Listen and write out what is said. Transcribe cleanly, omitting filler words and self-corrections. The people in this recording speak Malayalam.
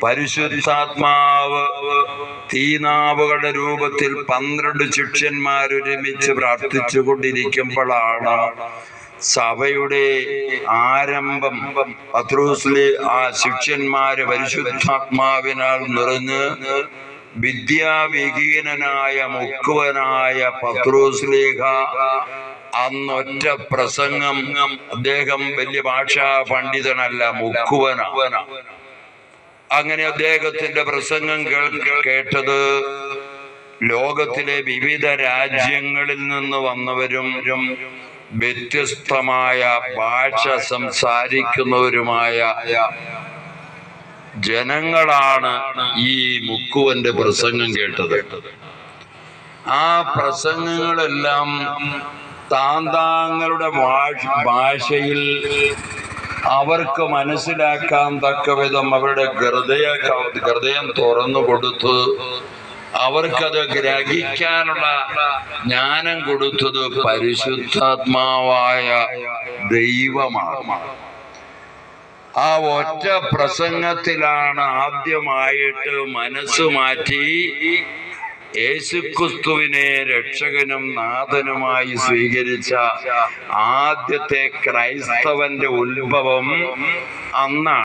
പരിശുദ്ധാത്മാവ് തീനാവുകളുടെ രൂപത്തിൽ 12 ശിഷ്യന്മാരൊരുമിച്ച് പ്രാർത്ഥിച്ചു കൊണ്ടിരിക്കുമ്പോഴാണ് സഭയുടെ ആരംഭം. പത്രോസിലെ ആ ശിഷ്യന്മാര് പരിശുദ്ധാത്മാവിനാൽ നിറഞ്ഞ് വിദ്യാവിഹീനനായ മുക്കുവനായ പത്രോസ്ലീഹ അന്നൊറ്റ പ്രസംഗം. അദ്ദേഹം വലിയ ഭാഷാ പണ്ഡിതനല്ല, മുക്കുവന. അങ്ങനെ അദ്ദേഹത്തിന്റെ പ്രസംഗം കേട്ടത് ലോകത്തിലെ വിവിധ രാജ്യങ്ങളിൽ നിന്ന് വന്നവരും വ്യത്യസ്തമായ ഭാഷ സംസാരിക്കുന്നവരുമായ ജനങ്ങളാണ് ഈ മുക്കുവന്റെ പ്രസംഗം കേട്ടത്. ആ പ്രസംഗങ്ങളെല്ലാം താന്താങ്ങളുടെ ഭാഷയിൽ അവർക്ക് മനസ്സിലാക്കാൻ തക്കവിധം അവരുടെ ഹൃദയം തുറന്നു കൊടുത്ത് അവർക്കത് ഗ്രഹിക്കാനുള്ള ജ്ഞാനം കൊടുത്തത് പരിശുദ്ധാത്മാവായ ദൈവമാണ്. ആ ഒറ്റ പ്രസംഗത്തിലാണ് ആദ്യമായിട്ട് മനസ്സ് മാറ്റി യേശുക്രിസ്തുവിനെ രക്ഷകനും നാഥനുമായി സ്വീകരിച്ച ആദ്യത്തെ ക്രൈസ്തവന്റെ ഉത്ഭവം അന്നാണ്.